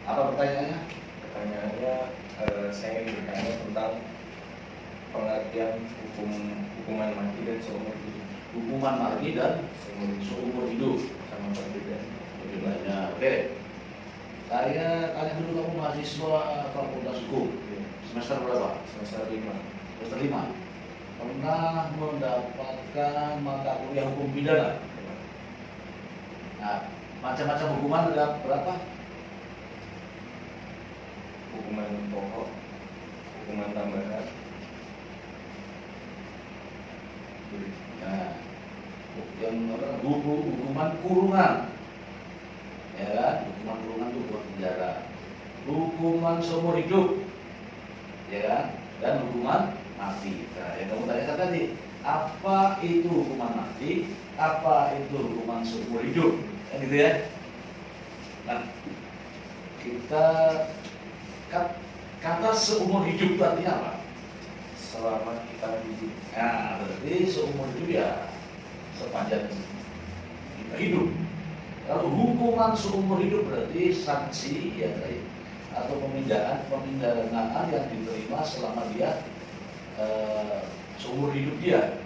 Apa pertanyaannya? Pertanyaannya, saya ingin bertanya tentang pengertian hukuman mati dan seumur hidup. Hukuman mati dan seumur hidup. Sama perbedaan. Perbedaannya. Oke. Saya tanya dulu, kamu mahasiswa Fakultas Hukum. Semester berapa? Semester 5. Semester 5. Pernah mendapatkan mata kuliah hukum pidana? Nah, macam-macam hukuman ada berapa? Hukuman pokok, hukuman tambahan. Nah, yang hukuman kurungan, ya kan? Hukuman kurungan itu bukan penjara. Hukuman seumur hidup, ya kan? Dan hukuman mati. Nah, yang kamu tanyakan tadi, apa itu hukuman mati? Apa itu hukuman seumur hidup? Kan gitu ya. Nah, kita kata seumur hidup itu artinya apa? Selama kita hidup. Nah, berarti seumur hidup ya sepanjang kita hidup. Kalau hukuman seumur hidup berarti sanksi ya atau pemindahan yang diterima selama dia seumur hidup dia.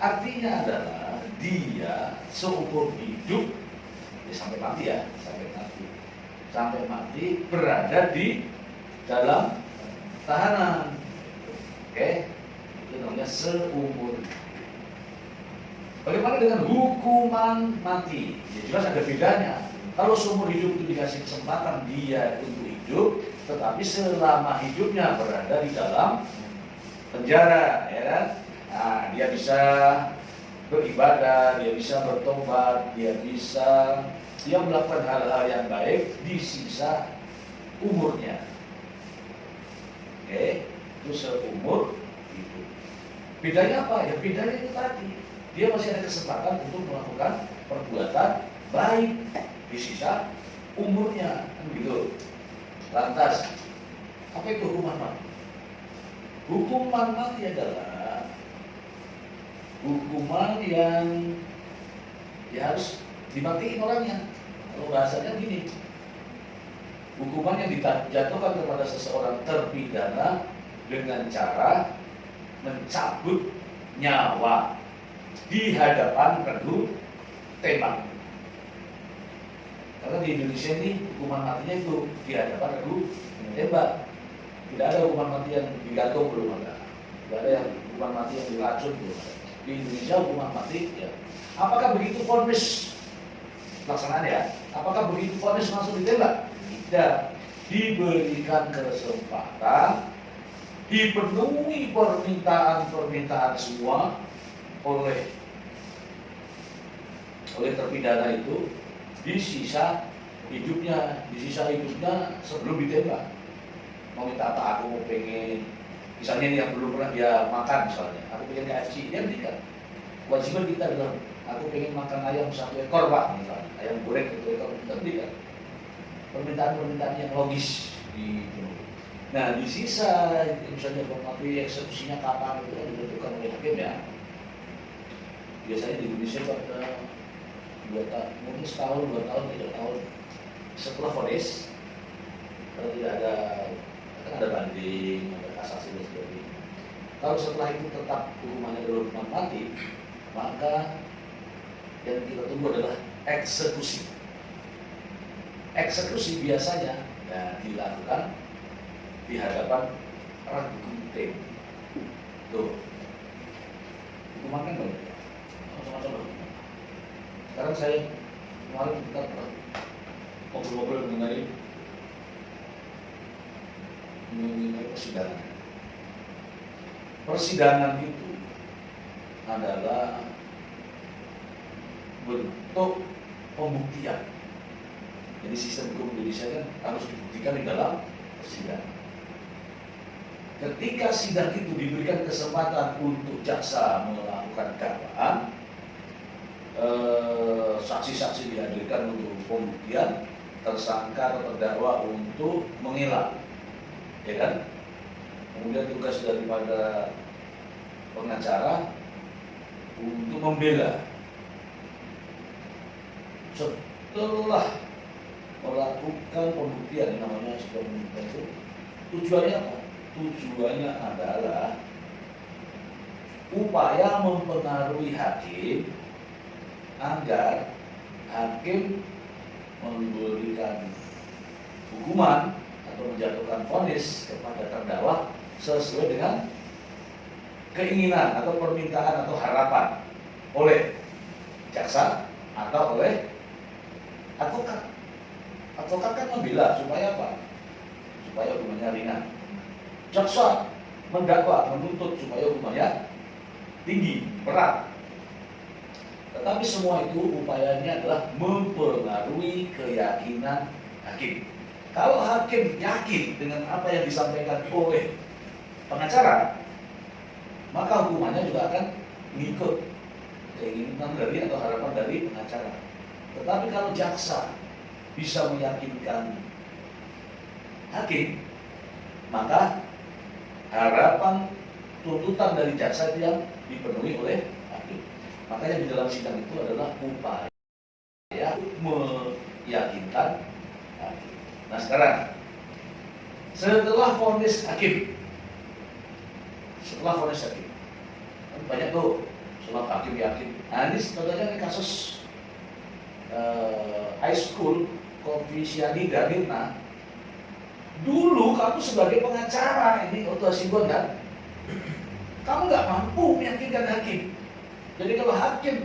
Artinya adalah dia seumur hidup ya, sampai mati berada di dalam tahanan. Oke, itu namanya seumur hidup. Bagaimana dengan hukuman mati? Ya, jelas ada bedanya. Kalau seumur hidup itu dikasih kesempatan dia untuk hidup, tetapi selama hidupnya berada di dalam penjara, ya kan? Nah, dia bisa beribadah, dia bisa bertobat, dia melakukan hal-hal yang baik di sisa umurnya. Oke, itu seumur hidup. Bedanya apa? Ya bedanya itu tadi, dia masih ada kesempatan untuk melakukan perbuatan baik di sisa umurnya, kan gitu. Lantas, apa itu hukuman mati? Hukuman mati adalah hukuman yang ya harus dimatiin orangnya. Kalau bahasanya gini, hukuman yang dijatuhkan kepada seseorang terpidana dengan cara mencabut nyawa di hadapan regu tembak. Karena di Indonesia ini hukuman matinya itu di hadapan regu tembak. Tidak ada hukuman mati yang digantung, belum ada. Tidak ada yang hukuman mati yang diracun, belum ada. Di Indonesia hukuman mati ya. Apakah begitu vonis pelaksanaan ya? Apakah begitu vonis langsung ditembak? Tidak. Diberikan kesempatan, dipenuhi permintaan semua oleh terpidana itu di sisa hidupnya sebelum ditembak. Mau minta apa? Aku pengen, misalnya yang belum pernah dia makan, misalnya aku pengen KFC, dia berikan. Kewajiban kita adalah aku pengen makan ayam 1 ekor pak, misalnya ayam goreng 1 ekor, kita berikan. Permintaan yang logis dipenuhi. Nah, di sisa misalnya mati eksekusinya kapan itu kan ditentukan oleh hakim ya. Biasanya di Indonesia ada 2 tahun, mungkin setahun, 2 tahun, 3 tahun setelah vonis. Kalau tidak ada, kan ada banding, ada kasasi dan sebagainya. Kalau setelah itu tetap hukumannya adalah hukuman mati, maka yang kita tunggu adalah eksekusi. Eksekusi biasanya ya, dilakukan di hadapan regu tembak. Tuh, hukuman kan banyak ya, macam-macam hukuman. Sekarang saya kemarin kita ngobrol-ngobrol mengenai persidangan. Persidangan itu adalah bentuk pembuktian. Jadi sistem hukum Indonesia kan harus dibuktikan di dalam persidangan. Ketika sidang itu diberikan kesempatan untuk jaksa melakukan dakwaan, saksi-saksi dihadirkan untuk pembuktian, tersangka atau terdakwa untuk mengelak, ya kan? Kemudian tugas daripada pengacara untuk membela. Setelah melakukan pembuktian yang namanya sidang pembuktian itu tujuannya apa? Tujuannya adalah upaya mempengaruhi hakim agar hakim memberikan hukuman atau menjatuhkan vonis kepada terdakwa sesuai dengan keinginan atau permintaan atau harapan oleh jaksa atau oleh advokat. Advokat kan membela supaya apa? Supaya hukumannya ringan. Jaksa mendakwa, menuntut supaya hukumannya tinggi, berat. Tetapi semua itu upayanya adalah mempengaruhi keyakinan hakim. Kalau hakim yakin dengan apa yang disampaikan oleh pengacara, maka hukumannya juga akan mengikut keinginan dari atau harapan dari pengacara. Tetapi kalau jaksa bisa meyakinkan hakim, maka harapan tuntutan dari jaksa itu yang dipenuhi oleh hakim. Makanya di dalam sidang itu adalah upaya meyakinkan hakim. Nah sekarang, setelah vonis hakim, kan banyak tuh setelah hakim yakin. Nah ini contohnya ini kasus high school Kopi Sianida Mirna. Dulu kamu sebagai pengacara ini Otto Hasibuan kan, kamu nggak mampu meyakinkan hakim. Jadi kalau hakim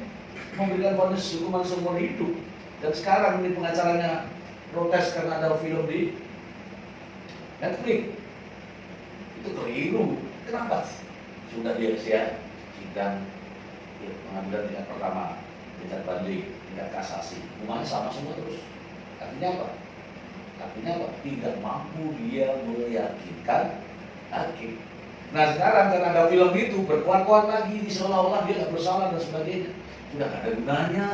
memberikan vonis hukuman seumur hidup dan sekarang ini pengacaranya protes karena ada film di Netflix, itu keliru. Kenapa? Sudah dia sidang pengadilan tingkat pertama, tingkat banding, tingkat kasasi, hukumannya sama semua terus. Artinya apa? Tidak mampu dia meyakinkan hakim. Nah sekarang karena ada film itu berkuat-kuat lagi, seolah-olah dia nggak bersalah dan sebagainya, sudah nggak ada gunanya.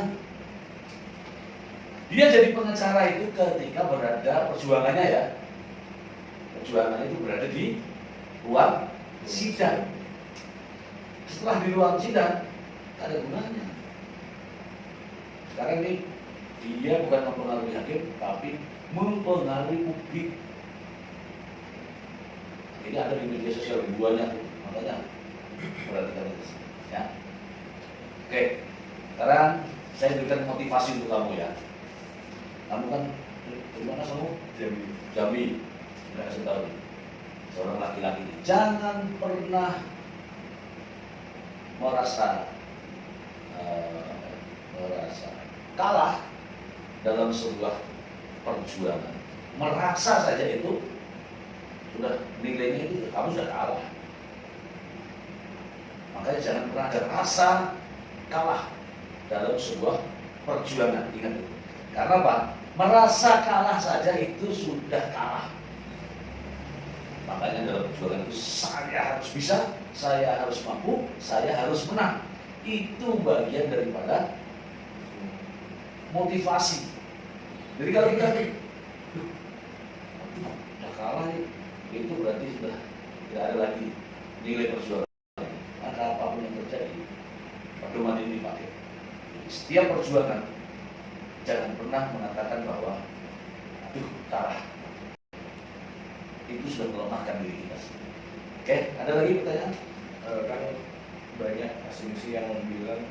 Dia jadi pengacara itu ketika berada perjuangannya itu berada di ruang sidang. Setelah di ruang sidang, nggak ada gunanya. Sekarang ini dia bukan mempengaruhi hakim, tapi mempengaruhi publik. Ini ada di media sosial ribuannya tuh, makanya perhatikan itu ya. Oke, sekarang saya berikan motivasi untuk kamu ya. Kamu kan dari mana kamu? Jambi. Sudah kasih tahu nih. Seorang laki-laki ini jangan pernah merasa kalah dalam sebuah perjuangan. Merasa saja itu sudah nilainya itu kamu sudah kalah. Makanya jangan pernah ada rasa kalah dalam sebuah perjuangan. Ingat itu. Karena apa? Merasa kalah saja itu sudah kalah. Makanya dalam perjuangan itu saya harus bisa, saya harus mampu, saya harus menang. Itu bagian daripada motivasi. Jadi kalau kita sudah kalah itu berarti sudah tidak ada lagi nilai perjuangan. Maka apapun yang terjadi, pedoman ini dipakai. Jadi, setiap perjuangan jangan pernah mengatakan bahwa aduh kalah. Itu sudah melemahkan diri kita. Oke, ada lagi pertanyaan? Kan banyak asumsi yang bilang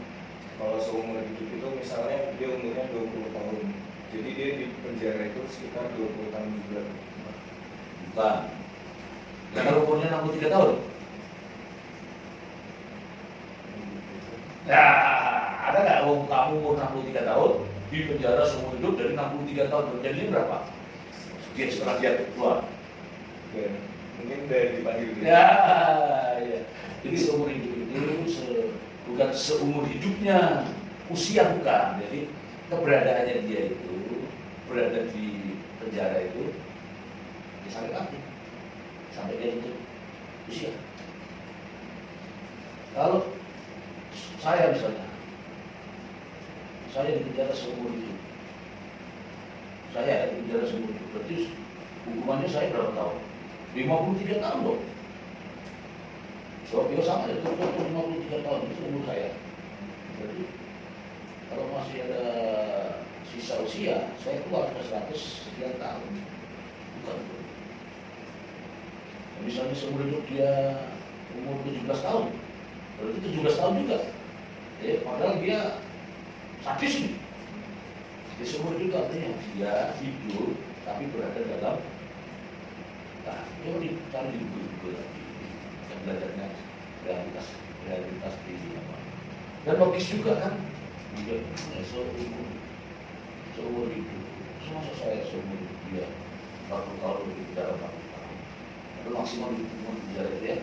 kalau seumur hidup itu misalnya dia umurnya 20 tahun, jadi dia di penjara itu sekitar 20 tahun juga. Bukan. Nah, kalau umurnya 63 tahun? Nah, ada nggak kamu umur 63 tahun di penjara seumur hidup dari 63 tahun berjadinya berapa? Dia setelah dia keluar. Dan mungkin dari dipanggil gitu. Ya. Jadi seumur hidup itu bukan seumur hidupnya, usia bukan. Jadi keberadaannya dia itu berada di penjara itu sampai kapan? Sampai dia tutup usia. Kalau saya misalnya, saya di penjara seumur hidup. Saya di penjara seumur hidup. Berarti hukumannya saya berapa tahun? 53 tahun loh. So, sama aja, 53 tahun itu umur saya. Jadi kalau masih ada sisa usia saya keluar ke 100 sekian tahun, bukan. Misalnya seumur hidup dia umur 17 tahun, berarti 17 tahun juga. Padahal dia sadis ini. Dia seumur hidup artinya dia hidup tapi berada dalam, nah, dia ditaruh di buku lagi. Dan belajarnya realitas di apa. Dan logis juga kan. Juga seumur hidup. Masa saya seumur hidup dia 40 tahun lebih dalam 40 tahun. Itu maksimal di hukuman penjara itu ya,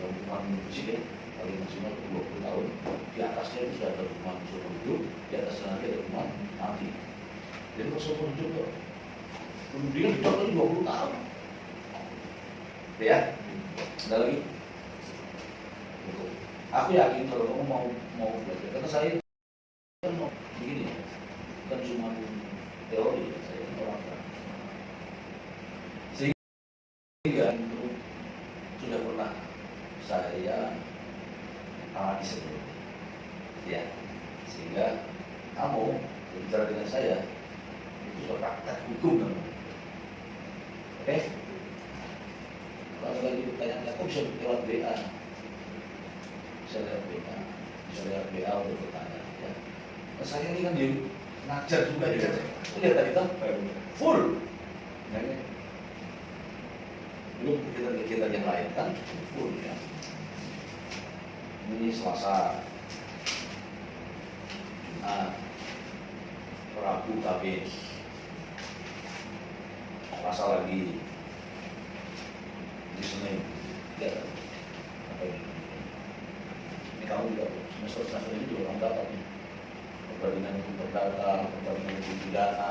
hukuman fisik ya, paling maksimal 20 tahun. Di atasnya itu sudah ada hukuman seumur hidup, di atasnya lagi ada hukuman mati. Jadi kalau seumur hidup kok, kemudian dicontoh 20 tahun. Ya, ada lagi. Aku yakin kalau kamu mau belajar, karena saya kan mau begini ya, bukan cuma teori, saya orang kan. Sehingga itu sudah pernah saya alami sebelumnya, ya. Sehingga kamu berbicara dengan saya itu sudah praktek hukum namanya. Oke? Kalau lagi bertanya, aku bisa lewat WA, bisa lihat WA untuk bertanya. Ya. Nah, saya ini kan dia ngajar juga ya. Lihat tadi kan full. Ya, ya. Belum kegiatan yang lain kan full ya. Ini Selasa, Rabu, Kamis, Selasa lagi, di Senin, ya. Apa ini? Ini kamu juga semester ini juga orang dapat nih. Perbandingan hukum perdata, perbandingan hukum pidana,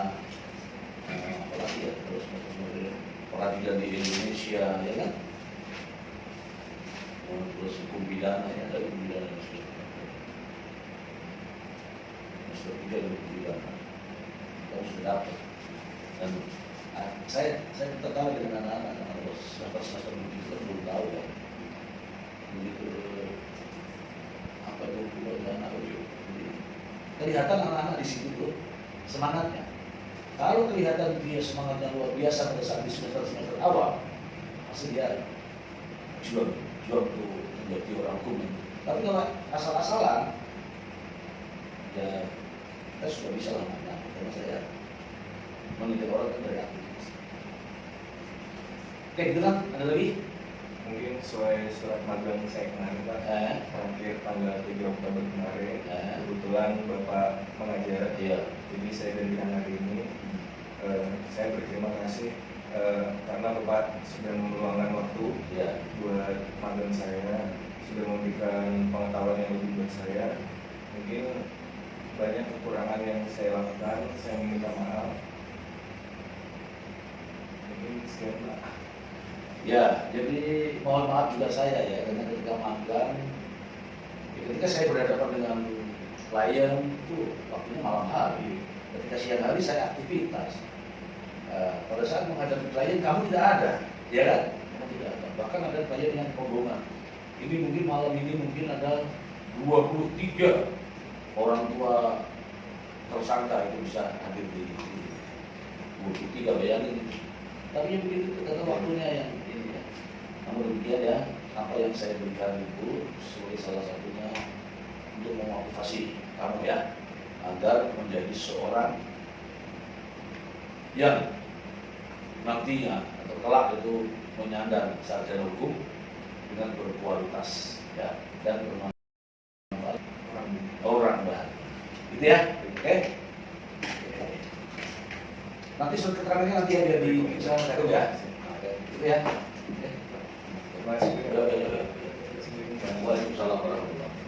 apalagi ya, terus peradilan di Indonesia, ya kan? Terus hukum pidana, ya ada hukum pidana semester 3 hukum pidana, kamu sudah dapat. Dan saya tertawa dengan anak-anak, kalau semester begitu belum tahu ya, begitu apa itu hukum pidana, kelihatan anak-anak di situ tuh semangatnya. Kalau kelihatan dia semangatnya luar biasa pada saat di semester awal, pasti dia juang untuk menjadi orang hukum. Tapi kalau asal-asalan, ya kita sudah bisa lamanya. Karena saya mendidik orang kan dari aktivitas. Oke, gitu kan? Ada lagi? Mungkin sesuai surat magang saya kemarin Pak, terakhir tanggal 3 Oktober kemarin, kebetulan Bapak mengajar, jadi saya gantikan hari ini. Saya berterima kasih karena Bapak sudah meluangkan waktu buat magang saya, sudah memberikan pengetahuan yang lebih buat saya. Mungkin banyak kekurangan yang saya lakukan, saya meminta maaf. Mungkin sekian Pak. Ya, jadi mohon maaf juga saya ya, karena ketika magang, ketika saya berhadapan dengan klien itu waktunya malam hari, ketika siang hari saya aktivitas. Pada saat menghadapi klien kamu tidak ada, ya kan? Kamu tidak ada. Bahkan ada klien yang rombongan. Ini mungkin malam ini mungkin ada 23 orang tua tersangka itu bisa hadir di 23, bayangin. Tapi yang begitu ternyata waktunya yang ini ya. Namun demikian ya, apa yang saya berikan itu sebagai salah satunya untuk memotivasi kamu ya, agar menjadi seorang yang nantinya atau kelak itu menyandang sarjana hukum dengan berkualitas ya, dan bermanfaat orang banyak. Gitu ya, oke? Nanti surat keterangannya nanti ada di sana saya ya. Gitu ya. Terima kasih. Waalaikumsalam warahmatullahi wabarakatuh.